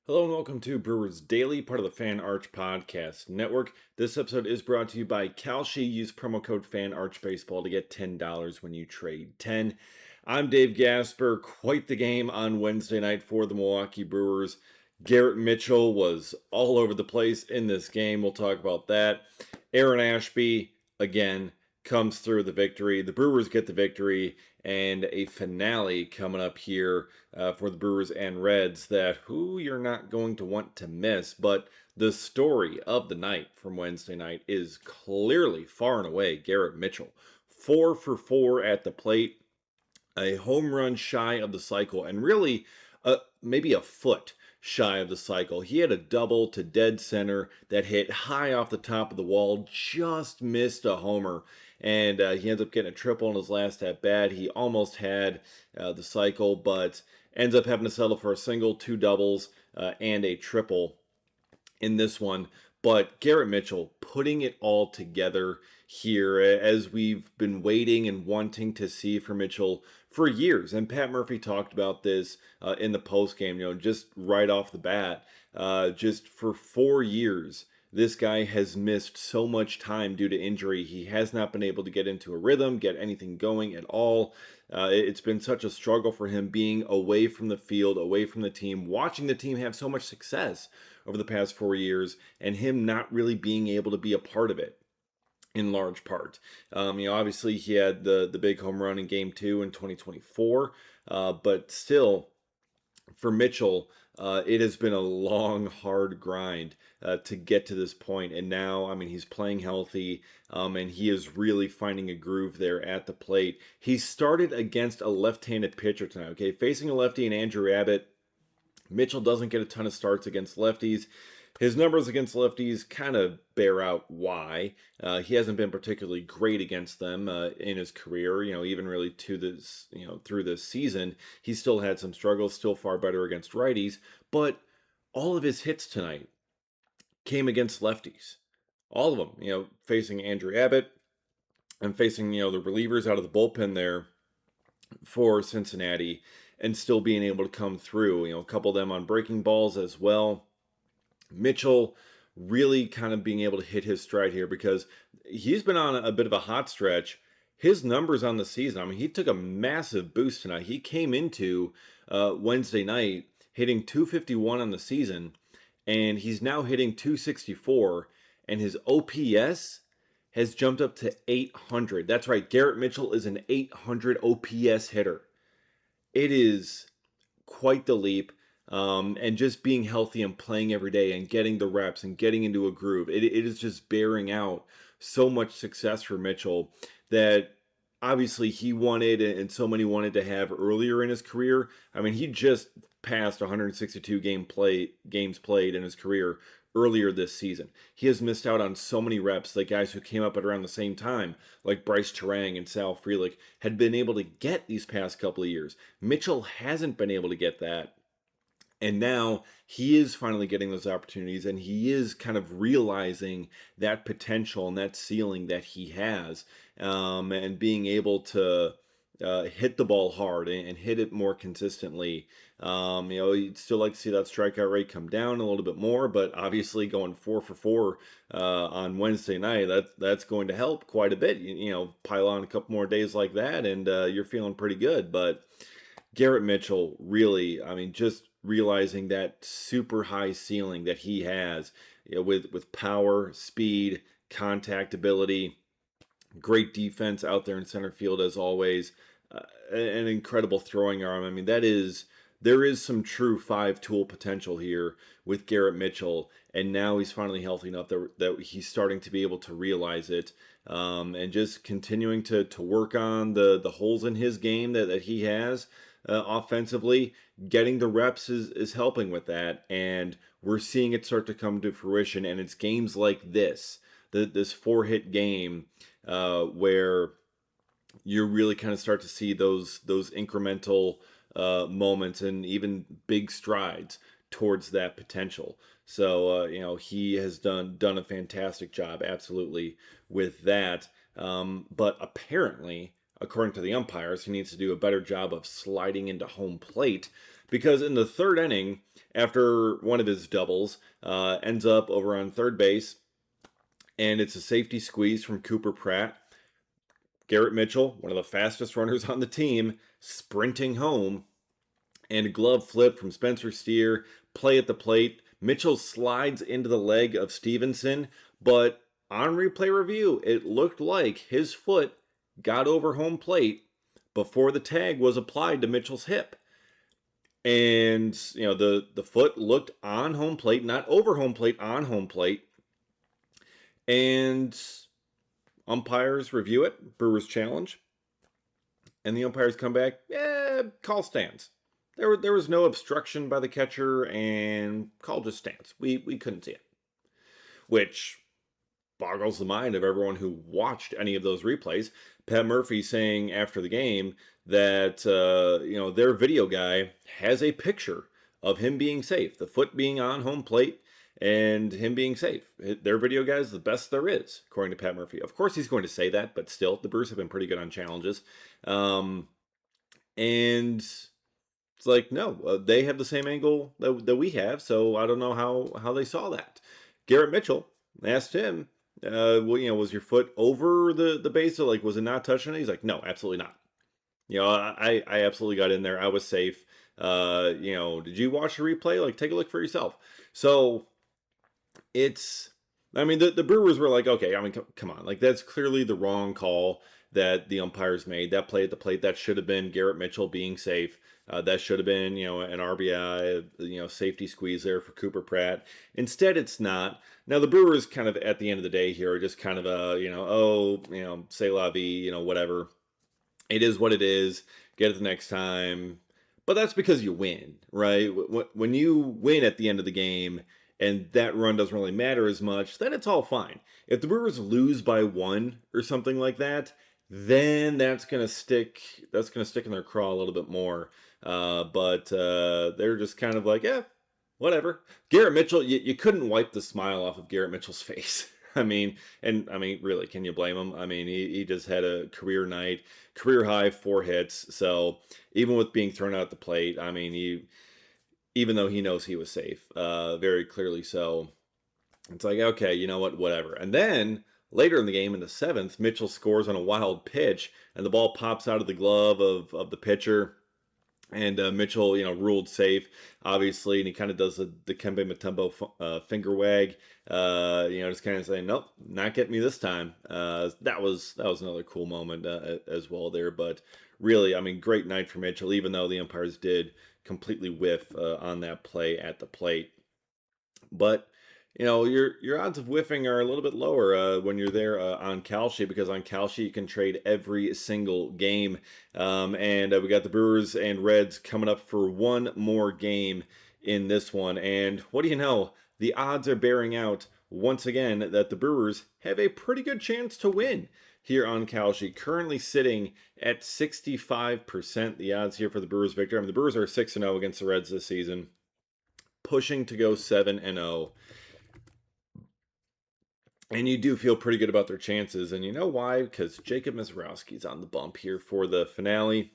Hello and welcome to Brewers Daily, part of the Fan Arch Podcast Network. This episode is brought to you by Kalshi. Use promo code FANARCHBASEBALL to get $10 when you trade 10. I'm Dave Gasper. Quite the game on Wednesday night for the Milwaukee Brewers. Garrett Mitchell was all over the place in this game. We'll talk about that. Aaron Ashby, again, comes through the victory. The Brewers get the victory, and a finale coming up here for the Brewers and Reds that you're not going to want to miss. But the story of the night from Wednesday night is clearly far and away Garrett Mitchell. 4 for 4 at the plate, a home run shy of the cycle, and really maybe a foot shy of the cycle. He had a double to dead center that hit high off the top of the wall, just missed a homer, and he ends up getting a triple in his last at bat. He almost had the cycle, but ends up having to settle for a single, two doubles, and a triple in this one. But Garrett Mitchell putting it all together here as we've been waiting and wanting to see for Mitchell for years. And Pat Murphy talked about this in the post game, just right off the bat. Just for 4 years, this guy has missed so much time due to injury. He has not been able to get into a rhythm, get anything going at all. It's been such a struggle for him being away from the field, away from the team, watching the team have so much success over the past 4 years, and him not really being able to be a part of it in large part. Obviously he had the big home run in Game 2 in 2024, but still, for Mitchell, it has been a long, hard grind to get to this point. And now, he's playing healthy, and he is really finding a groove there at the plate. He started against a left-handed pitcher tonight, okay? Facing a lefty in Andrew Abbott. Mitchell doesn't get a ton of starts against lefties. His numbers against lefties kind of bear out why. He hasn't been particularly great against them in his career. Even really to this, through this season, he still had some struggles. Still far better against righties. But all of his hits tonight came against lefties. All of them. Facing Andrew Abbott and facing the relievers out of the bullpen there for Cincinnati, and still being able to come through. A couple of them on breaking balls as well. Mitchell really kind of being able to hit his stride here because he's been on a bit of a hot stretch. His numbers on the season, he took a massive boost tonight. He came into Wednesday night hitting 251 on the season, and he's now hitting 264, and his OPS has jumped up to 800. That's right, Garrett Mitchell is an 800 OPS hitter. It is quite the leap. And just being healthy and playing every day and getting the reps and getting into a groove, it is just bearing out so much success for Mitchell that obviously he wanted and so many wanted to have earlier in his career. He just passed 162 games played in his career earlier this season. He has missed out on so many reps that guys who came up at around the same time, like Bryce Terang and Sal Frelick, had been able to get these past couple of years. Mitchell hasn't been able to get that. And now he is finally getting those opportunities, and he is kind of realizing that potential and that ceiling that he has, and being able to hit the ball hard and hit it more consistently. You'd still like to see that strikeout rate come down a little bit more, but obviously going 4 for 4 on Wednesday night, that's going to help quite a bit. Pile on a couple more days like that, and you're feeling pretty good. But Garrett Mitchell really, just realizing that super high ceiling that he has, with power, speed, contact ability, great defense out there in center field as always, an incredible throwing arm. There is some true five-tool potential here with Garrett Mitchell, and now he's finally healthy enough that he's starting to be able to realize it, and just continuing to work on the holes in his game that he has offensively. Getting the reps is helping with that, and we're seeing it start to come to fruition, and it's games like this, this 4-hit game, where you really kind of start to see those incremental moments and even big strides towards that potential. So he has done a fantastic job, absolutely, with that. But apparently, according to the umpires, he needs to do a better job of sliding into home plate because in the third inning, after one of his doubles, ends up over on third base, and it's a safety squeeze from Cooper Pratt. Garrett Mitchell, one of the fastest runners on the team, sprinting home, and a glove flip from Spencer Steer, play at the plate. Mitchell slides into the leg of Stevenson, but on replay review, it looked like his foot got over home plate before the tag was applied to Mitchell's hip. And, the foot looked on home plate, not over home plate, on home plate. And umpires review it, Brewers challenge. And the umpires come back, call stands. There was no obstruction by the catcher, and call just stands. We couldn't see it. Which boggles the mind of everyone who watched any of those replays. Pat Murphy saying after the game that their video guy has a picture of him being safe, the foot being on home plate, and him being safe. Their video guy is the best there is, according to Pat Murphy. Of course, he's going to say that, but still, the Brewers have been pretty good on challenges. And it's like, no, they have the same angle that we have, so I don't know how they saw that. Garrett Mitchell asked him, was your foot over the base? So, was it not touching it? He's like, no, absolutely not. I absolutely got in there. I was safe. Did you watch the replay? Take a look for yourself. So the Brewers were like, okay, come on. That's clearly the wrong call that the umpires made. That play at the plate, that should have been Garrett Mitchell being safe. That should have been, an RBI, safety squeeze there for Cooper Pratt. Instead, it's not. Now, the Brewers kind of, at the end of the day here, are just kind of say la vie, whatever. It is what it is. Get it the next time. But that's because you win, right? When you win at the end of the game and that run doesn't really matter as much, then it's all fine. If the Brewers lose by 1 or something like that, then that's gonna stick in their craw a little bit more. But they're just kind of like, yeah, whatever. Garrett Mitchell, you couldn't wipe the smile off of Garrett Mitchell's face. Really, can you blame him? He just had a career night, career high 4 hits. So even with being thrown out the plate, even though he knows he was safe, very clearly so, it's like, okay, you know what, whatever. And then later in the game, in the 7th, Mitchell scores on a wild pitch, and the ball pops out of the glove of the pitcher. And Mitchell, ruled safe, obviously, and he kind of does the Dikembe Mutombo finger wag, just kind of saying, nope, not getting me this time. That was another cool moment as well there. But really, great night for Mitchell, even though the umpires did completely whiff on that play at the plate. But your odds of whiffing are a little bit lower when you're there on Kalshi, because on Kalshi you can trade every single game. And we got the Brewers and Reds coming up for one more game in this one. And what do you know? The odds are bearing out once again that the Brewers have a pretty good chance to win here on Kalshi. Currently sitting at 65%. The odds here for the Brewers victory. The Brewers are 6-0 against the Reds this season, pushing to go 7-0. And you do feel pretty good about their chances. And you know why? Because Jacob Misiorowski's on the bump here for the finale.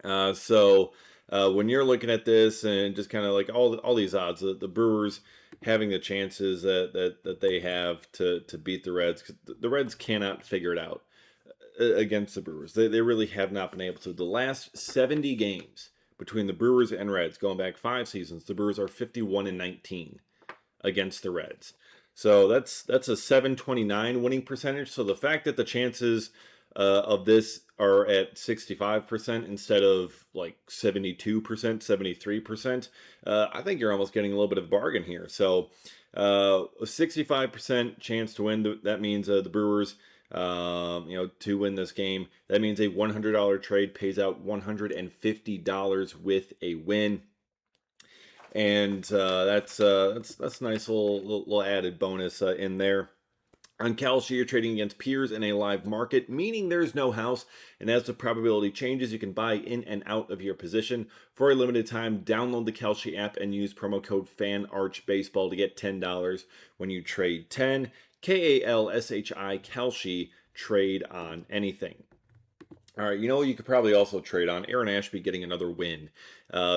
So when you're looking at this and just kind of all these odds, the Brewers having the chances that they have to beat the Reds, 'cause the Reds cannot figure it out against the Brewers. They really have not been able to. The last 70 games between the Brewers and Reds, going back 5 seasons, the Brewers are 51-19 against the Reds. So that's a 729 winning percentage. So the fact that the chances of this are at 65% instead of 72%, 73%, I think you're almost getting a little bit of a bargain here. So a 65% chance to win, that means the Brewers, to win this game. That means a $100 trade pays out $150 with a win. And that's a nice little added bonus in there. On Kalshi, you're trading against peers in a live market, meaning there's no house, and as the probability changes, you can buy in and out of your position. For a limited time, download the Kalshi app and use promo code FANARCHBASEBALL to get $10 when you trade 10, KALSHI, Kalshi, trade on anything. All right, you know you could probably also trade on Aaron Ashby getting another win,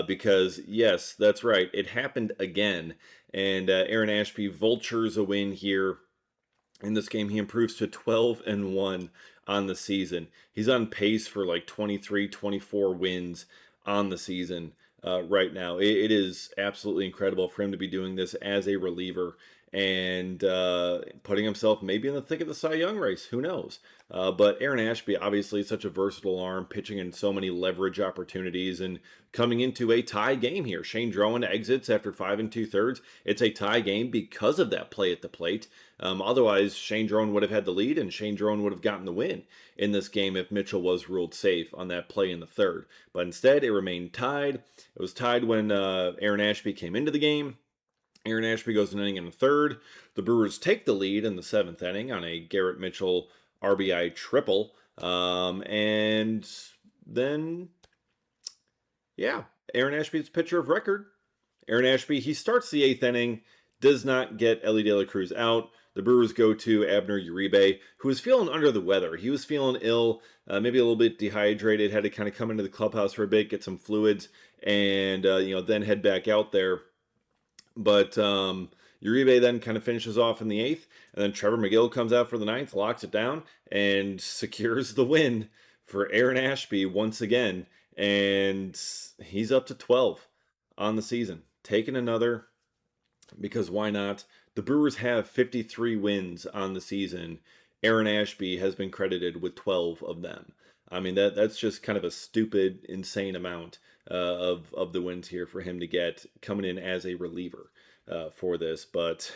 because yes, that's right, it happened again, and Aaron Ashby vultures a win here in this game. He improves to 12-1 on the season. He's on pace for like 23, 24 wins on the season right now. It is absolutely incredible for him to be doing this as a reliever and putting himself maybe in the thick of the Cy Young race. Who knows? But Aaron Ashby, obviously, such a versatile arm, pitching in so many leverage opportunities, and coming into a tie game here. Shane Drowan exits after 5 2/3. It's a tie game because of that play at the plate. Otherwise, Shane Drowan would have had the lead, and Shane Drowan would have gotten the win in this game if Mitchell was ruled safe on that play in the third. But instead, it remained tied. It was tied when Aaron Ashby came into the game. Aaron Ashby goes an inning in the third. The Brewers take the lead in the seventh inning on a Garrett Mitchell RBI triple. And then, yeah, Aaron Ashby's pitcher of record. Aaron Ashby, he starts the eighth inning, does not get Elly De La Cruz out. The Brewers go to Abner Uribe, who was feeling under the weather. He was feeling ill, maybe a little bit dehydrated, had to kind of come into the clubhouse for a bit, get some fluids, and then head back out there. But Uribe then kind of finishes off in the eighth, and then Trevor McGill comes out for the ninth, locks it down, and secures the win for Aaron Ashby once again. And he's up to 12 on the season, taking another, because why not? The Brewers have 53 wins on the season. Aaron Ashby has been credited with 12 of them. I mean, that's just kind of a stupid, insane amount of the wins here for him to get coming in as a reliever for this. But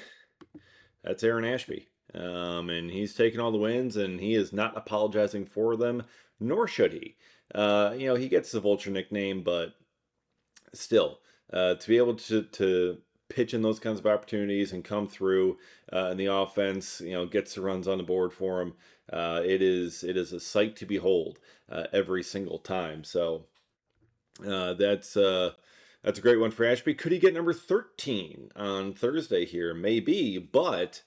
that's Aaron Ashby. And he's taking all the wins, and he is not apologizing for them, nor should he. He gets the Vulture nickname, but still, to be able to pitch in those kinds of opportunities and come through in the offense, gets the runs on the board for him. It is a sight to behold every single time. So that's a great one for Ashby. Could he get number 13 on Thursday here? Maybe, but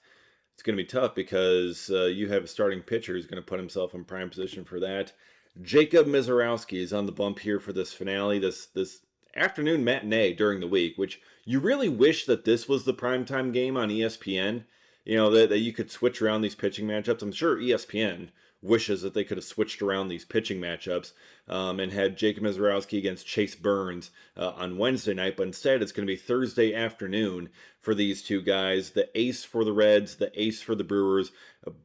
it's going to be tough because you have a starting pitcher who's going to put himself in prime position for that. Jacob Misiorowski is on the bump here for this finale, this afternoon matinee during the week, which you really wish that this was the primetime game on ESPN, that you could switch around these pitching matchups. I'm sure ESPN wishes that they could have switched around these pitching matchups and had Jacob Misiorowski against Chase Burns on Wednesday night, but instead it's going to be Thursday afternoon for these two guys. The ace for the Reds, the ace for the Brewers.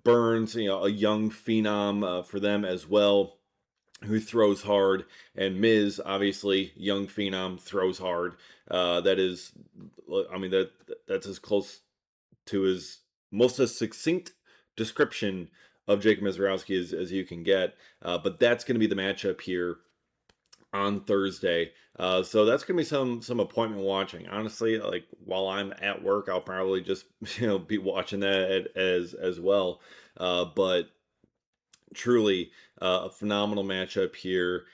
Burns, a young phenom for them as well, who throws hard, and Miz, obviously, young phenom, throws hard. That's as close to his most succinct description of Jacob Misiorowski as you can get. But that's going to be the matchup here on Thursday. So that's going to be some appointment watching. Honestly, like while I'm at work, I'll probably just be watching that as well. But truly a phenomenal matchup here.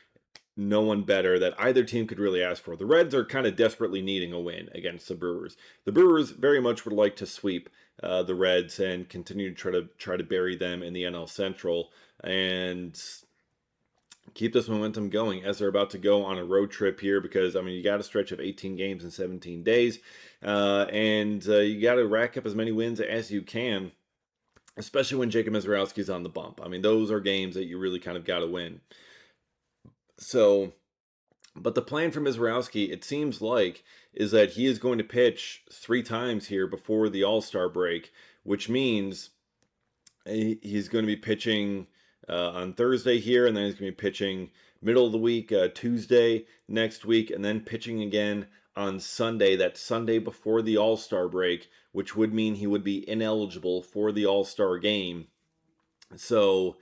No one better that either team could really ask for. The Reds are kind of desperately needing a win against the Brewers. The Brewers very much would like to sweep the Reds and continue to try to bury them in the NL Central and keep this momentum going as they're about to go on a road trip here, because you got a stretch of 18 games in 17 days, and you got to rack up as many wins as you can, especially when Jacob Misiorowski's on the bump. Those are games that you really kind of got to win. So, but the plan for Misiorowski, it seems like, is that he is going to pitch 3 times here before the All-Star break, which means he's going to be pitching on Thursday here, and then he's going to be pitching middle of the week, Tuesday next week, and then pitching again on Sunday, that Sunday before the All-Star break, which would mean he would be ineligible for the All-Star game. So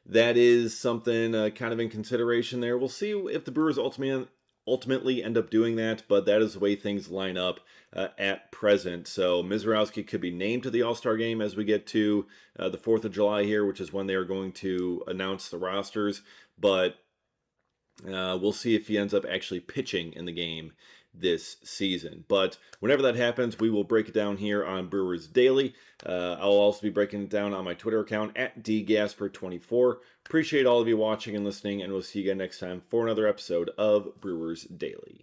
that is something kind of in consideration there. We'll see if the Brewers ultimately end up doing that, but that is the way things line up at present. So Misiorowski could be named to the All-Star game as we get to the 4th of July here, which is when they are going to announce the rosters, but we'll see if he ends up actually pitching in the game this season. But whenever that happens, we will break it down here on Brewers Daily. I'll also be breaking it down on my Twitter account at dgasper24. Appreciate all of you watching and listening, and we'll see you again next time for another episode of Brewers Daily.